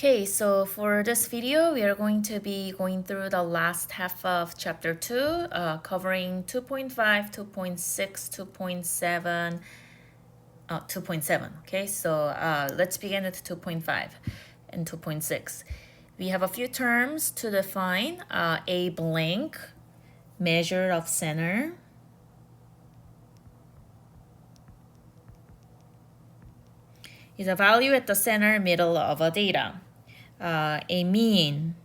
Okay, so for this video, we are going to be going through the last half of chapter 2, covering 2.5, 2.6, 2.7, 2.7. Okay, so let's begin with 2.5 and 2.6. We have a few terms to define. A blank, measure of center. Is a value at the center middle of a data. A mean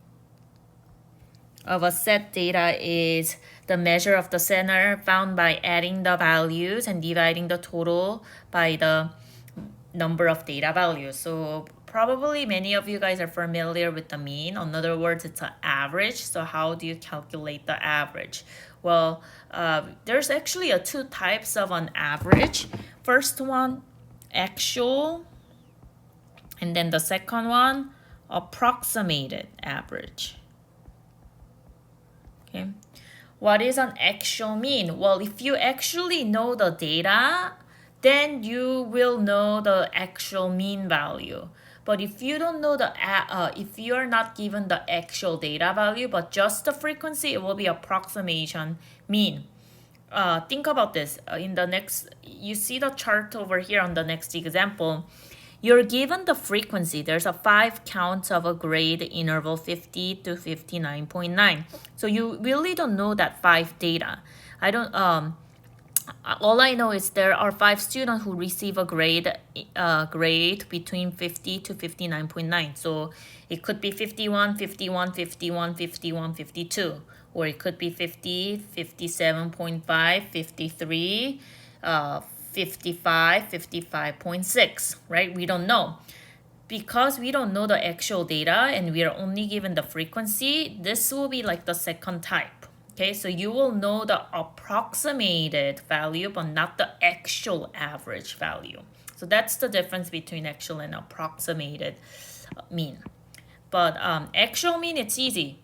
of a set data is the measure of the center found by adding the values and dividing the total by the number of data values. So probably many of you guys are familiar with the mean. In other words, it's an average. So how do you calculate the average? Well, there's actually two types of an average. First one, actual, and then the second one, approximated average. Okay. What is an actual mean? Well, if you actually know the data, then you will know the actual mean value. But if you don't know if you are not given the actual data value, but just the frequency, it will be approximation mean. Think about this. In the next, you see the chart over here on the next example. You're given the frequency. There's a 5 counts of a grade interval 50 to 59.9. So you really don't know that 5 data. All I know is there are 5 students who receive a grade between 50 to 59.9. So it could be 51, 51, 51, 51, 52. Or it could be 50, 57.5, 53, 55, 55.6, right? We don't know. Because we don't know the actual data and we are only given the frequency, this will be like the second type. Okay, so you will know the approximated value, but not the actual average value. So that's the difference between actual and approximated mean. But actual mean, it's easy,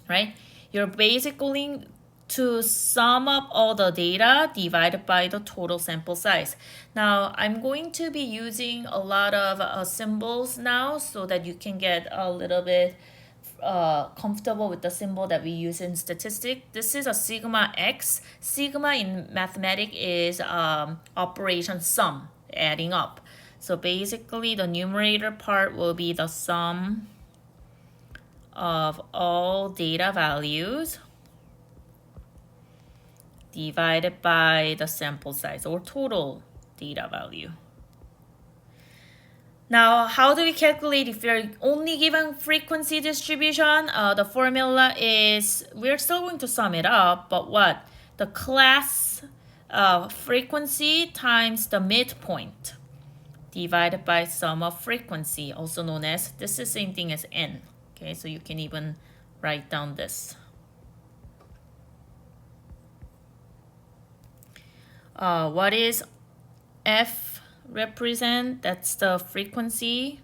right? You're basically to sum up all the data divided by the total sample size. Now, I'm going to be using a lot of symbols now so that you can get a little bit comfortable with the symbol that we use in statistics. This is a sigma x. Sigma in mathematics is operation sum, adding up. So basically, the numerator part will be the sum of all data values divided by the sample size or total data value. Now, how do we calculate if you're only given frequency distribution? The formula is, we're still going to sum it up, but what? The class frequency times the midpoint divided by sum of frequency, also known as, this is the same thing as n. Okay, so you can even write down this. What is F represent? That's the frequency.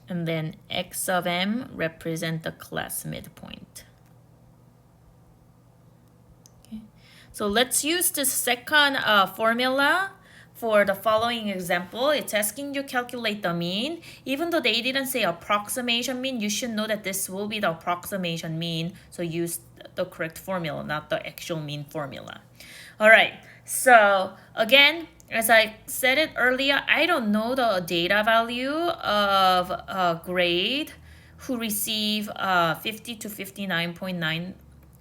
And then X of M represent the class midpoint. Okay. So let's use the second formula for the following example. It's asking you calculate the mean. Even though they didn't say approximation mean, you should know that this will be the approximation mean. So use the correct formula, not the actual mean formula. All right, so again, as I said it earlier, I don't know the data value of a grade who receive 50 to 59.9,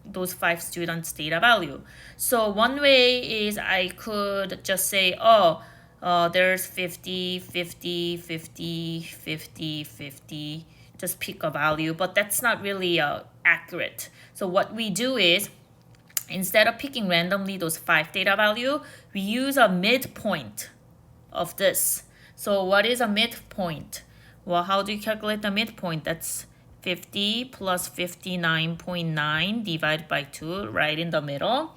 those 5 students' data value. So one way is I could just say, there's 50, 50, 50, 50, 50, just pick a value, but that's not really accurate. So what we do is, instead of picking randomly those 5 data value, we use a midpoint of this. So what is a midpoint? Well, how do you calculate the midpoint? That's 50 plus 59.9 divided by 2, right in the middle.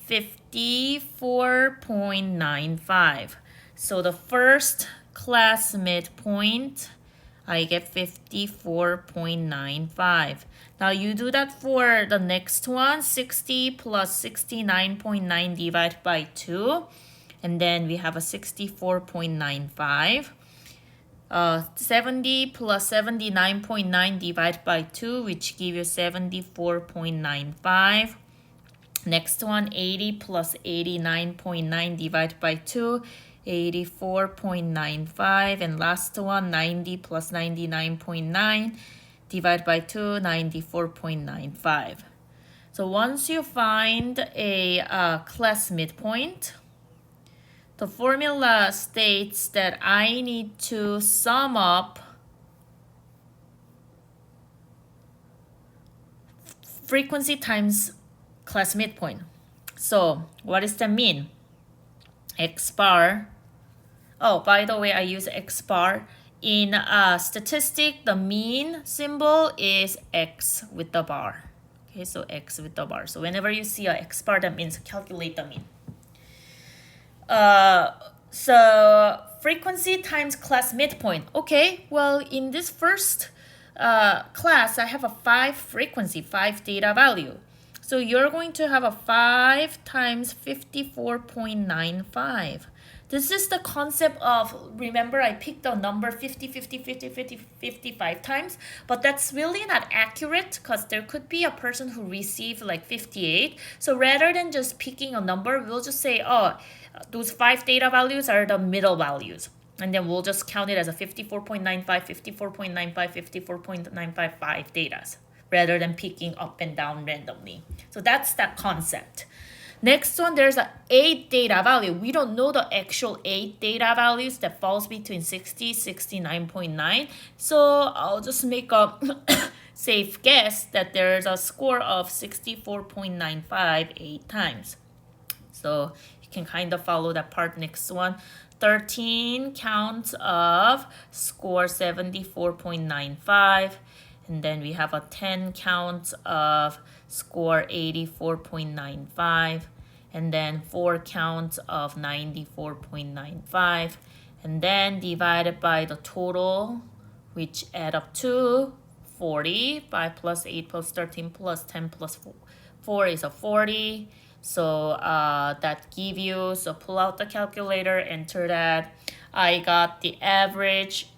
54.95. So the first class midpoint, I get 54.95. Now you do that for the next one, 60 plus 69.9 divided by 2. And then we have a 64.95. 70 plus 79.9 divided by 2, which give you 74.95. Next one, 80 plus 89.9 divided by 2, 84.95. And last one, 90 plus 99.9 divided by 2, 94.95. So once you find a class midpoint, the formula states that I need to sum up frequency times class midpoint. So what does that mean? X bar. Oh, by the way, I use X bar. In statistic, the mean symbol is X with the bar. Okay, so X with the bar. So whenever you see a X bar, that means calculate the mean. So frequency times class midpoint. Okay, well, in this first class, I have a 5 frequency, 5 data value. So you're going to have a 5 times 54.95. This is the concept of, remember I picked the number 50, 50, 50, 50, 55 times, but that's really not accurate because there could be a person who received like 58. So rather than just picking a number, we'll just say, oh, those 5 data values are the middle values. And then we'll just count it as a 54.95, 54.95, 54.955 data rather than picking up and down randomly. So that's that concept. Next one, there's a 8 data value. We don't know the actual 8 data values that falls between 60, 69.9. So I'll just make a safe guess that there's a score of 64.95 8 times. So you can kind of follow that part. Next one, 13 counts of score 74.95. And then we have a 10 counts of score 84.95. And then 4 counts of 94.95. And then divided by the total, which add up to 40. 5 plus 8 plus 13 plus 10 plus 4 is a 40. So that give you, so pull out the calculator, enter that. I got the average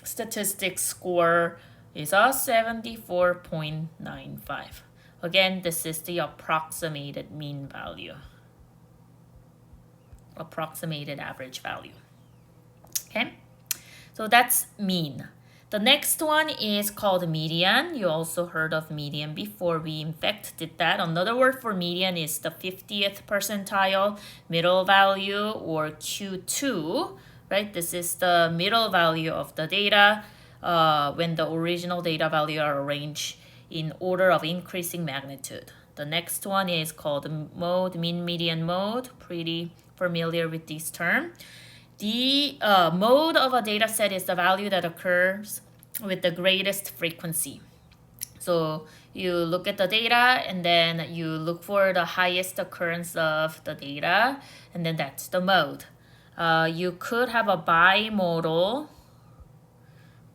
statistics score is a 74.95. Again, this is the approximated mean value. Approximated average value. Okay, so that's mean. The next one is called median. You also heard of median before. We in fact did that. Another word for median is the 50th percentile, middle value, or Q2, right? This is the middle value of the data when the original data value are arranged in order of increasing magnitude. The next one is called mode, mean median mode. Pretty familiar with this term. The mode of a data set is the value that occurs with the greatest frequency. So you look at the data and then you look for the highest occurrence of the data, and then that's the mode. You could have a bimodal,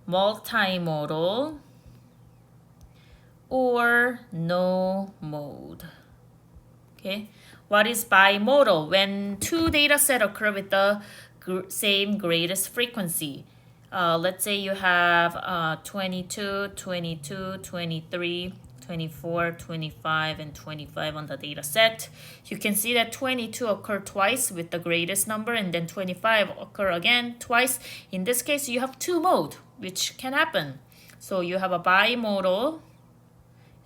multimodal, or no mode. Okay, what is bimodal? When 2 data sets occur with the same greatest frequency. Let's say you have 22, 22, 23, 24, 25, and 25 on the data set. You can see that 22 occur twice with the greatest number, and then 25 occur again twice. In this case, you have 2 modes, which can happen. So you have a bimodal,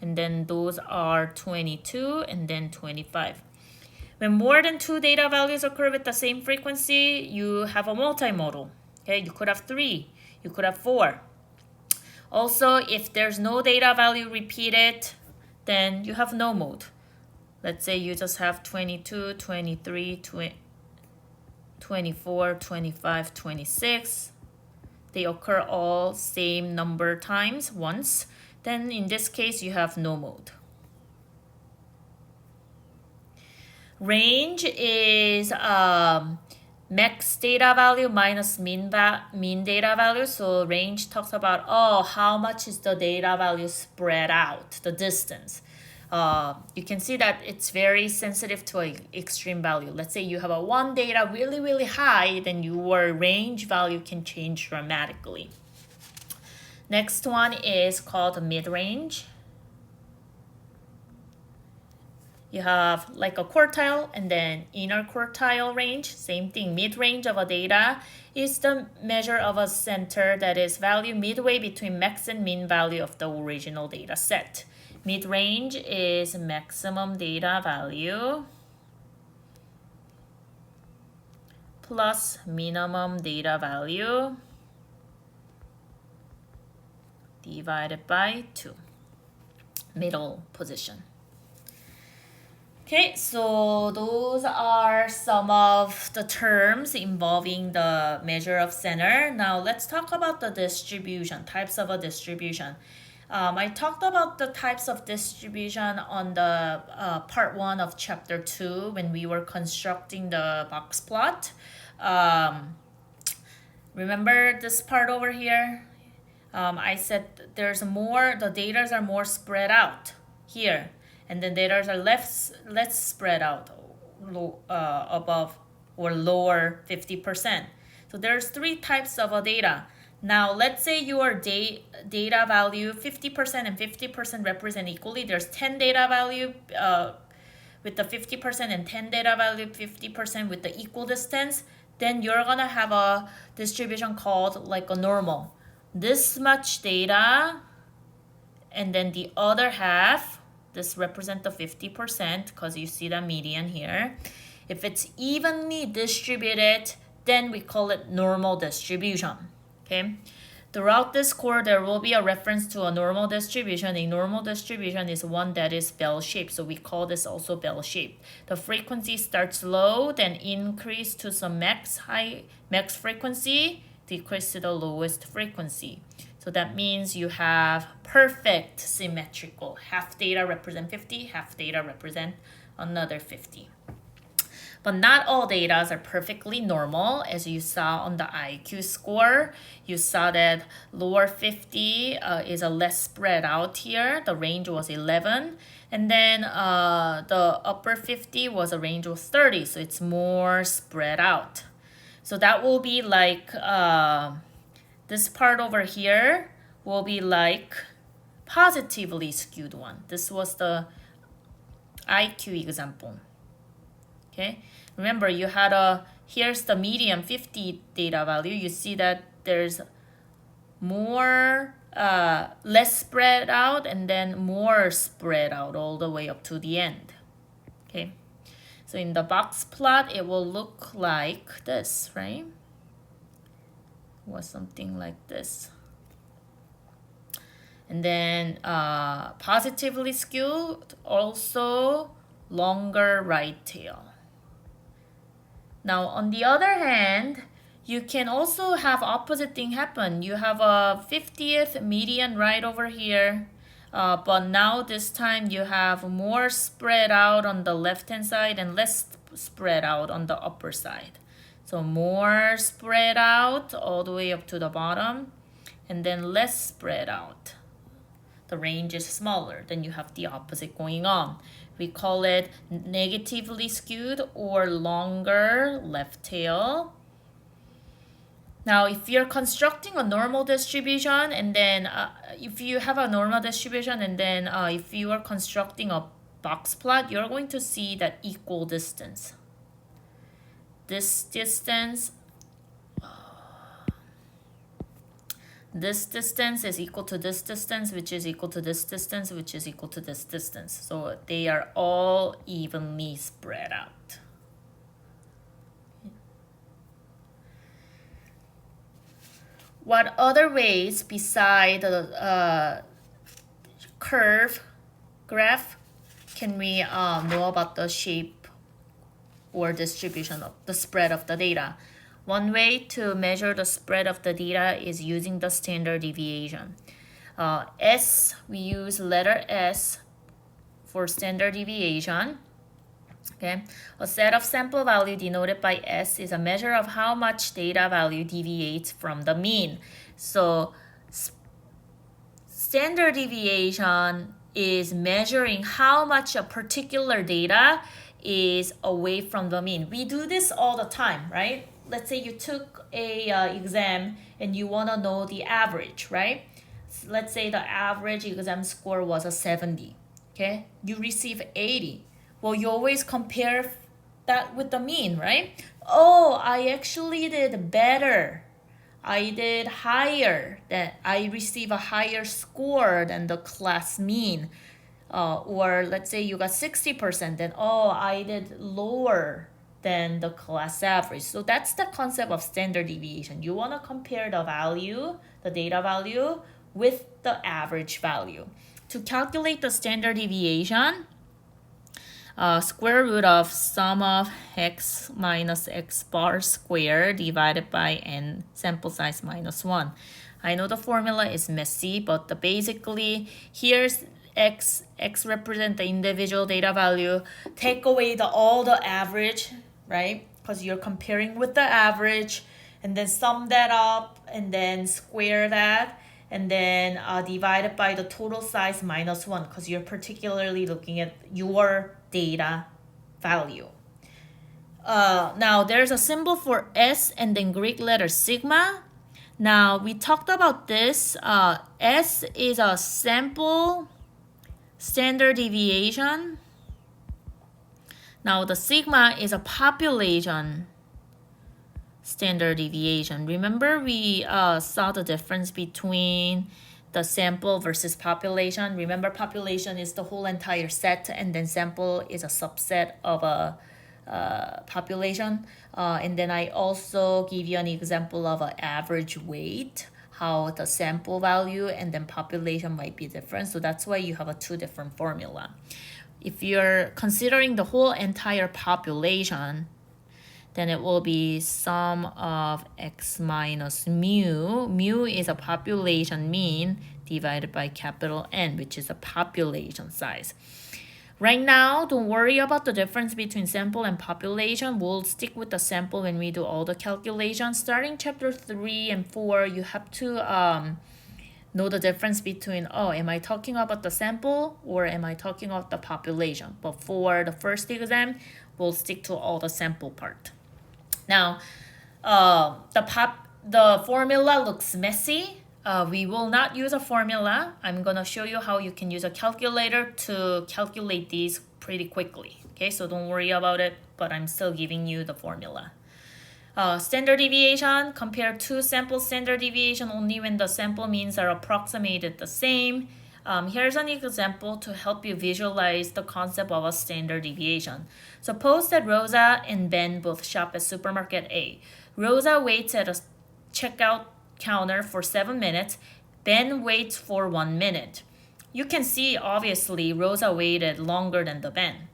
and then those are 22 and then 25. When more than 2 data values occur with the same frequency, you have a multimodal. Okay, you could have 3, you could have 4. Also, if there's no data value repeated, then you have no mode. Let's say you just have 22, 23, 24, 25, 26. They occur all same number times once. Then in this case, you have no mode. Range is max data value minus mean data value. So range talks about, oh, how much is the data value spread out, the distance. you can see that it's very sensitive to an extreme value. Let's say you have a one data really, really high, then your range value can change dramatically. Next one is called mid-range. You have like a quartile and then inner quartile range. Same thing, mid-range of a data is the measure of a center that is value midway between max and min value of the original data set. Mid-range is maximum data value plus minimum data value divided by 2, middle position. Okay, so those are some of the terms involving the measure of center. Now let's talk about the distribution, types of a distribution. I talked about the types of distribution on the part 1 of chapter 2 when we were constructing the box plot. Remember this part over here? I said the data are more spread out here, and then data are less spread out above or lower 50%. So there's 3 types of a data. Now let's say your data value 50% and 50% represent equally. There's 10 data value with the 50% and 10 data value 50% with the equal distance. Then you're gonna have a distribution called like a normal. This much data, and then the other half, this represent the 50% because you see the median here. If it's evenly distributed, then we call it normal distribution. Okay. Throughout this course, there will be a reference to a normal distribution. A normal distribution is one that is bell-shaped, so we call this also bell-shaped. The frequency starts low, then increase to some max frequency, decrease to the lowest frequency. So that means you have perfect symmetrical. Half data represent 50, half data represent another 50. But not all data are perfectly normal. As you saw on the IQ score, you saw that lower 50 is a less spread out here. The range was 11. And then the upper 50 was a range of 30. So it's more spread out. So that will be like this part over here will be like positively skewed one. This was the IQ example. Okay, remember you had here's the median 50 data value. You see that there's more less spread out and then more spread out all the way up to the end. Okay, so in the box plot it will look like this, right? Or something like this. And then positively skewed, also longer right tail. Now, on the other hand, you can also have opposite thing happen. You have a 50th median right over here, but now this time you have more spread out on the left-hand side and less spread out on the upper side. So more spread out all the way up to the bottom, and then less spread out. The range is smaller, then you have the opposite going on. We call it negatively skewed or longer left tail. Now, if you're constructing a normal distribution, and then if you have a normal distribution, and then if you are constructing a box plot, you're going to see that equal distance. This distance is equal to this distance, which is equal to this distance, which is equal to this distance. So they are all evenly spread out. What other ways beside the curve graph can we know about the shape or distribution of the spread of the data? One way to measure the spread of the data is using the standard deviation. We use letter S for standard deviation. Okay, a set of sample value denoted by S is a measure of how much data value deviates from the mean. So standard deviation is measuring how much a particular data is away from the mean. We do this all the time, right? Let's say you took a exam and you want to know the average, right? Let's say the average exam score was a 70, okay? You receive 80. Well, you always compare that with the mean, right? Oh, I actually did better. I did higher, that I receive a higher score than the class mean. Or let's say you got 60%, then oh, I did lower than the class average. So that's the concept of standard deviation. You want to compare the value, the data value, with the average value. To calculate the standard deviation, square root of sum of x minus x bar squared divided by n sample size minus 1. I know the formula is messy, but basically here's x represent the individual data value. Take away all the average, right? Because you're comparing with the average, and then sum that up, and then square that, and then divide it by the total size minus 1, because you're particularly looking at your data value. Now there's a symbol for S and then Greek letter sigma. Now we talked about this. S is a sample standard deviation. Now the sigma is a population standard deviation. Remember we saw the difference between the sample versus population. Remember, population is the whole entire set, and then sample is a subset of a population. And then I also give you an example of an average weight, how the sample value and then population might be different. So that's why you have a two different formula. If you're considering the whole entire population, then it will be sum of x minus mu. Mu is a population mean divided by capital N, which is a population size. Right now, don't worry about the difference between sample and population. We'll stick with the sample when we do all the calculations. Starting chapter 3 and 4, you have to know the difference between, oh, am I talking about the sample or am I talking about the population? But for the first exam, we'll stick to all the sample part. Now, the formula looks messy. We will not use a formula. I'm going to show you how you can use a calculator to calculate these pretty quickly. Okay, so don't worry about it, but I'm still giving you the formula. Standard deviation, compare two sample standard deviation only when the sample means are approximated the same. Here's an example to help you visualize the concept of a standard deviation. Suppose that Rosa and Ben both shop at supermarket A. Rosa waits at a checkout counter for 7 minutes. Ben waits for 1 minute. You can see, obviously, Rosa waited longer than the Ben.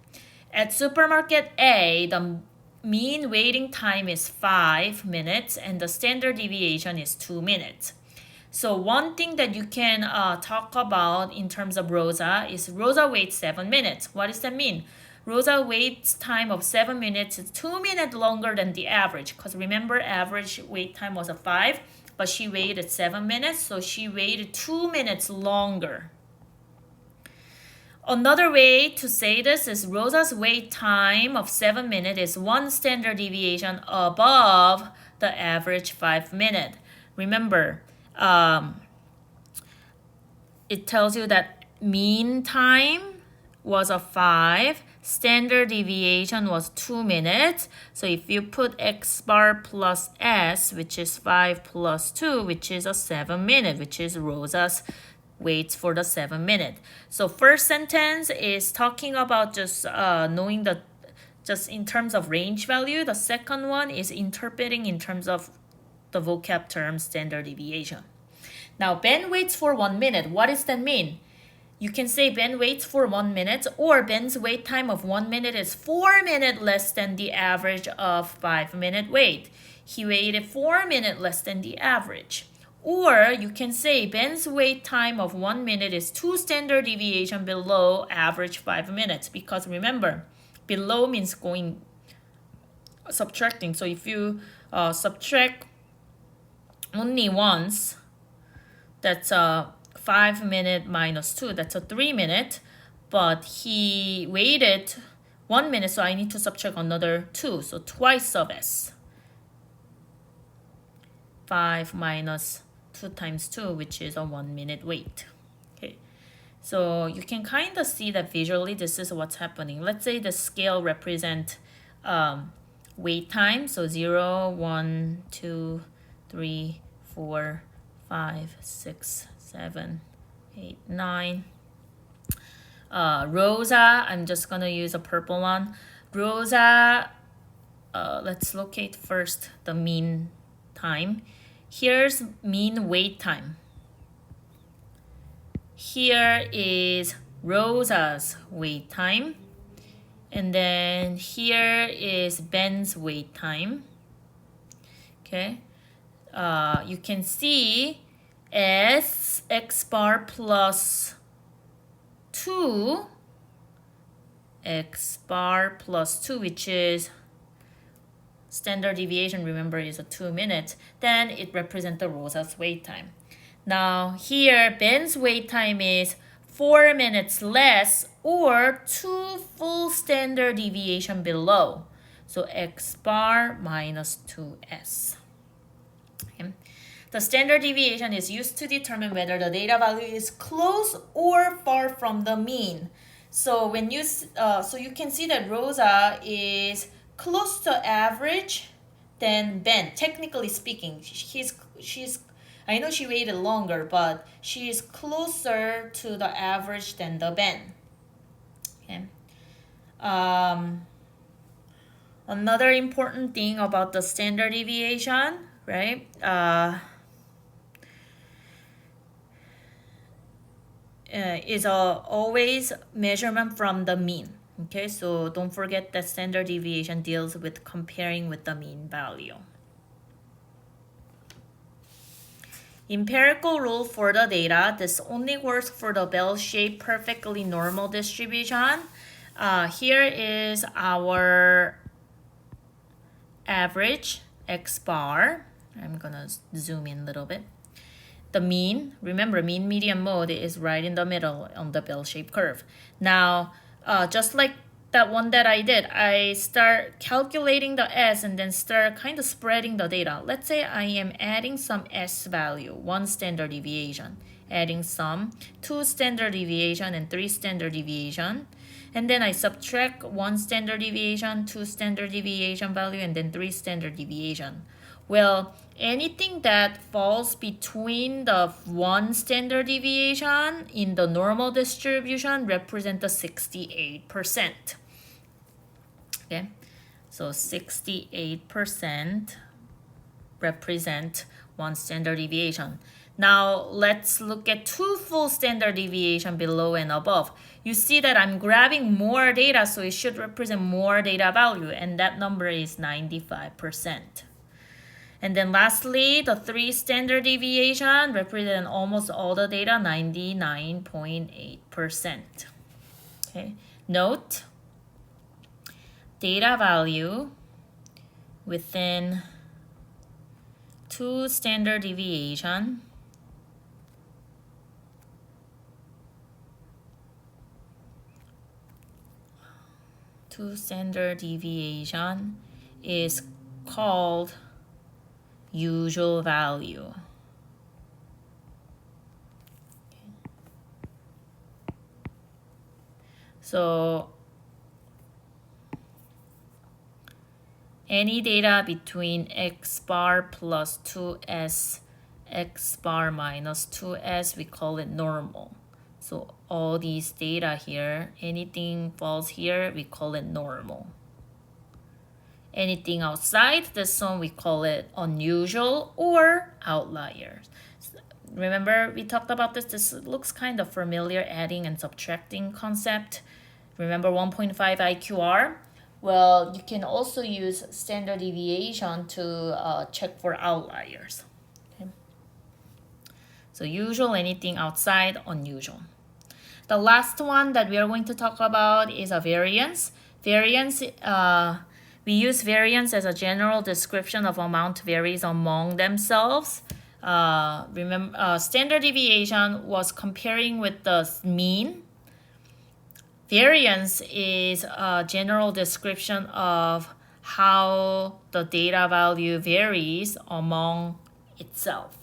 At supermarket A, the mean waiting time is 5 minutes and the standard deviation is 2 minutes. So one thing that you can talk about in terms of Rosa is Rosa waits 7 minutes. What does that mean? Rosa waits time of 7 minutes is 2 minutes longer than the average. Because remember, average wait time was a 5, but she waited 7 minutes, so she waited 2 minutes longer. Another way to say this is Rosa's wait time of 7 minutes is 1 standard deviation above the average 5 minute. Remember, it tells you that mean time was a 5, standard deviation was 2 minutes. So if you put x bar plus s, which is 5 plus 2, which is a 7 minute, which is Rosa's waits for the 7 minute. So first sentence is talking about just knowing just in terms of range value. The second one is interpreting in terms of the vocab term standard deviation. Now, Ben waits for 1 minute. What does that mean? You can say Ben waits for 1 minute, or Ben's wait time of 1 minute is 4 minutes less than the average of 5 minute wait. He waited 4 minutes less than the average. Or you can say Ben's wait time of 1 minute is 2 standard deviation below average 5 minutes. Because remember, below means subtracting. So if you subtract only once, that's 5 5 minute minus 2, that's a 3 minute, but he waited 1 minute, so I need to subtract another 2, so twice of S. 5 minus 2 times 2, which is a 1 minute wait. Okay, so you can kind of see that visually this is what's happening. Let's say the scale represent wait time, so 0, 1, 2, 3, 4, 5, 6, 7, 8, 9. Rosa, I'm just gonna use a purple one. Rosa, let's locate first the mean time. Here's mean wait time. Here is Rosa's wait time. And then here is Ben's wait time. Okay. You can see S x bar plus 2, x bar plus 2, which is standard deviation, remember, is a 2 minutes, then it represents the Rosa's wait time. Now here, Ben's wait time is 4 minutes less or 2 full standard deviation below. So x bar minus 2s. Okay. The standard deviation is used to determine whether the data value is close or far from the mean. So when you so you can see that Rosa is close to average than Ben. Technically speaking, she's I know she waited longer, but she is closer to the average than the Ben. Okay. Another important thing about the standard deviation, right? Is always measurement from the mean. Okay, so don't forget that standard deviation deals with comparing with the mean value. Empirical rule for the data. This only works for the bell-shaped perfectly normal distribution. Here is our average x bar. I'm gonna zoom in a little bit. The mean, remember, mean median mode is right in the middle on the bell-shaped curve. Now, just like that one that I did, I start calculating the S and then start kind of spreading the data. Let's say I am adding some S value, 1 standard deviation, adding some 2 standard deviation and 3 standard deviation. And then I subtract 1 standard deviation, 2 standard deviation value, and then 3 standard deviation. Well, anything that falls between the 1 standard deviation in the normal distribution represent the 68%. Okay, so 68% represent 1 standard deviation. Now let's look at 2 full standard deviation below and above. You see that I'm grabbing more data, so it should represent more data value, and that number is 95%. And then lastly, the 3 standard deviation represent almost all the data, 99.8%. Okay. Note, data value within 2 standard deviation is called usual value. So any data between x bar plus 2s, x bar minus 2s, we call it normal. So all these data here, anything falls here, we call it normal. Anything outside this zone, we call it unusual or outliers. Remember, we talked about this. This looks kind of familiar, adding and subtracting concept. Remember 1.5 IQR? Well, you can also use standard deviation to check for outliers. Okay. So usual, anything outside, unusual. The last one that we are going to talk about is a variance. Variance, we use variance as a general description of amount varies among themselves. remember, standard deviation was comparing with the mean. Variance is a general description of how the data value varies among itself.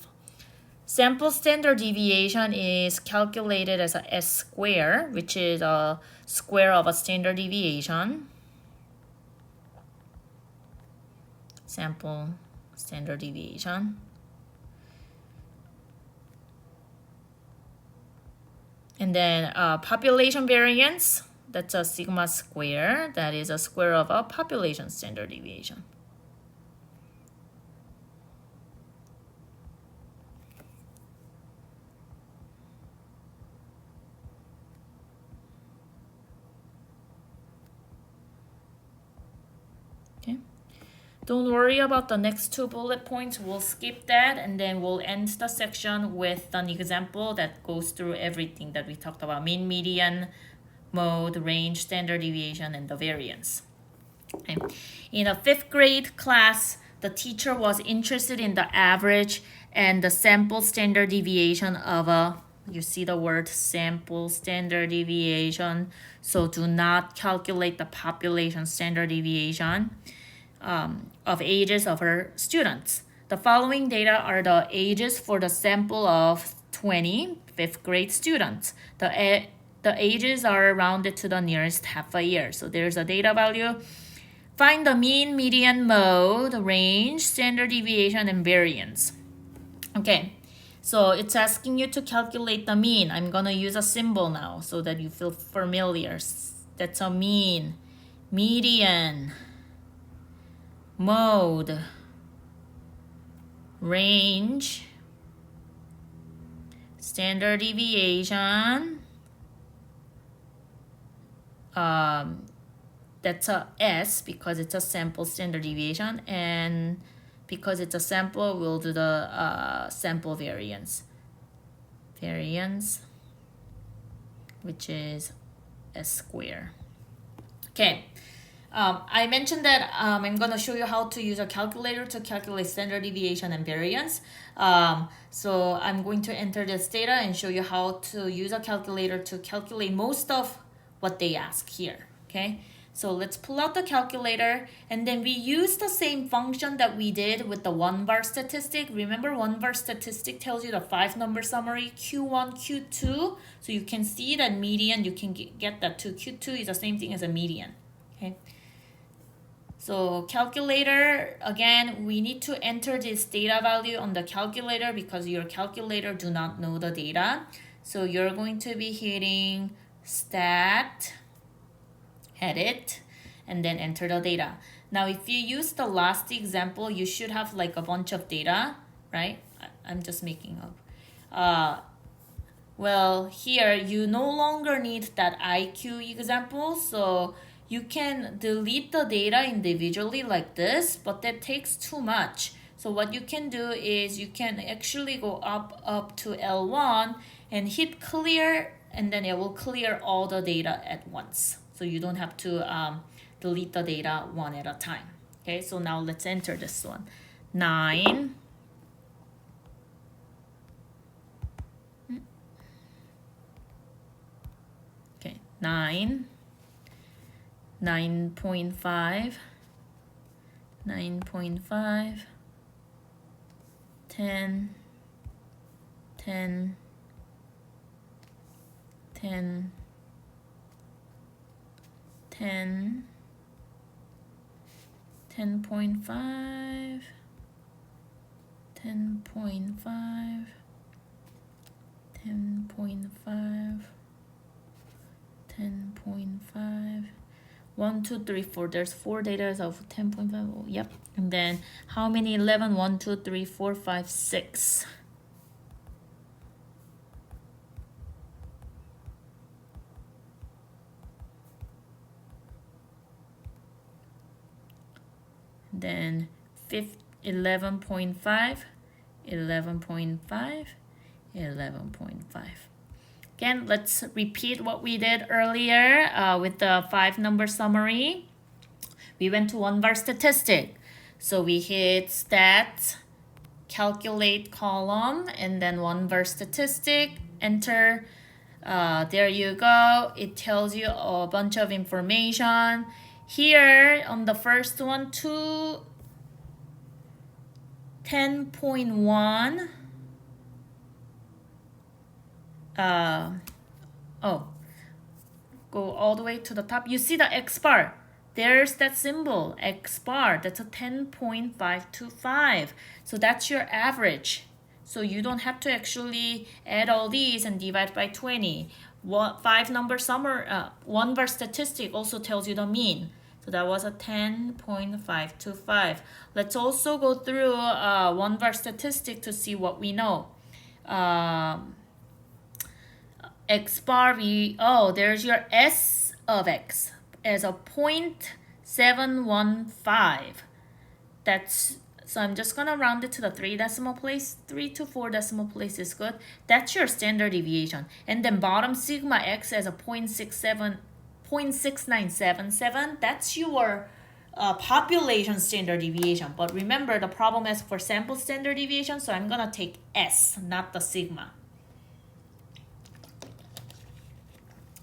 Sample standard deviation is calculated as a S square, which is a square of a standard deviation. Sample standard deviation. And then population variance, that's a sigma square. That is a square of a population standard deviation. Okay. Don't worry about the next two bullet points. We'll skip that and then we'll end the section with an example that goes through everything that we talked about: mean, median, mode, range, standard deviation, and the variance. Okay. In a 5th grade class, the teacher was interested in the average and the sample standard deviation of a, you see the word sample standard deviation, so do not calculate the population standard deviation of ages of her students. The following data are the ages for the sample of 20 5th grade students. The ages are rounded to the nearest half a year. So there's a data value. Find the mean, median, mode, range, standard deviation, and variance. Okay, so it's asking you to calculate the mean. I'm gonna use a symbol now so that you feel familiar. That's a mean, median, mode, range, standard deviation. That's a S because it's a sample standard deviation, and because it's a sample, we'll do the sample variance. Variance, which is S square. Okay. I mentioned that I'm going to show you how to use a calculator to calculate standard deviation and variance. So I'm going to enter this data and show you how to use a calculator to calculate most of what they ask here. Okay, so let's pull out the calculator, and then we use the same function that we did with the 1-var statistic. Remember, 1-var statistic tells you the 5-number summary, Q1, Q2. So you can see that median, you can get that too. Q2 is the same thing as a median. Okay. So calculator, again, we need to enter this data value on the calculator because your calculator do not know the data. So you're going to be hitting stat, edit, and then enter the data. Now, if you use the last example, you should have like a bunch of data, right? I'm just making up. Well, here you no longer need that IQ example, so you can delete the data individually like this, but that takes too much. So what you can do is you can actually go up to L1 and hit clear, and then it will clear all the data at once. So you don't have to delete the data one at a time. Okay, so now let's enter this one. 9. Okay, 9. 9.5, 9.5, 10, 10, 10, 10, 10.5, 10.5, 10.5, 10.5. 1, 2, 3, 4. There's 4 data of 10.5. Oh, yep. And then how many? 11. 1, 2, 3, 4, 5, 6. Then 11.5, 11.5, 11.5. Again, let's repeat what we did earlier with the 5-number summary. We went to 1-var statistic. So we hit stat, calculate column, and then one verse statistic, enter. There you go. It tells you a bunch of information. Here on the first one, 10.1. Go all the way to the top. You see the X bar. There's that symbol, X bar. That's a 10.525. So that's your average. So you don't have to actually add all these and divide by 20. One verse statistic also tells you the mean. So that was a 10.525. Let's also go through one verse statistic to see what we know. X bar, there's your S of X as a 0.715. So I'm just gonna round it to the 3 decimal place. 3 to 4 decimal place is good. That's your standard deviation. And then bottom sigma X as a 0.6977. That's your population standard deviation. But remember, the problem is for sample standard deviation, so I'm gonna take S, not the sigma.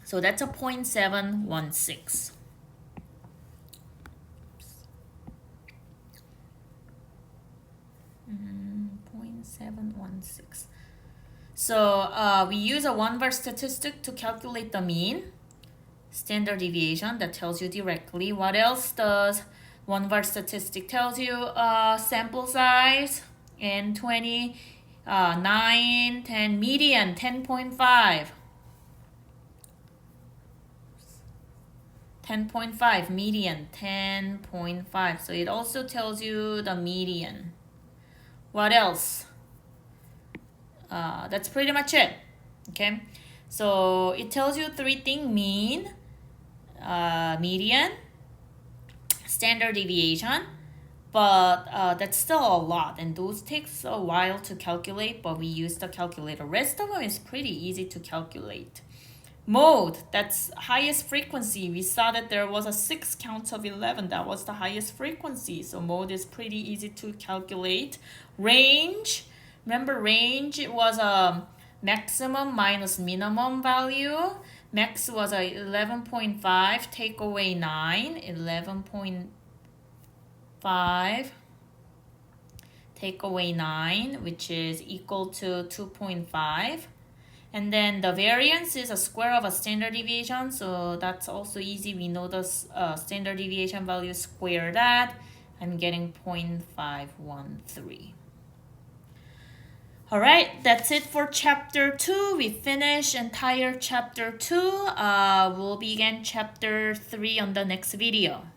So that's a 0.716. So we use a one verse statistic to calculate the mean standard deviation. That tells you directly. What else does one verse statistic tells you? Sample size and 20, 9, 10, median 10.5. 10.5, median 10.5. So it also tells you the median. What else? That's pretty much it. Okay, so it tells you 3 things: mean, median, standard deviation. But that's still a lot, and those takes a while to calculate, but we use the calculator. Rest of them is pretty easy to calculate. Mode, that's highest frequency. We saw that there was a 6 counts of 11. That was the highest frequency. So mode is pretty easy to calculate. Range, remember range was a maximum minus minimum value. Max was a 11.5, take away 9, 11.5, take away 9, which is equal to 2.5. And then the variance is a square of a standard deviation, so that's also easy. We know the standard deviation value, square that. I'm getting 0.513. All right, that's it for chapter 2. We finish entire chapter 2. We'll begin chapter 3 on the next video.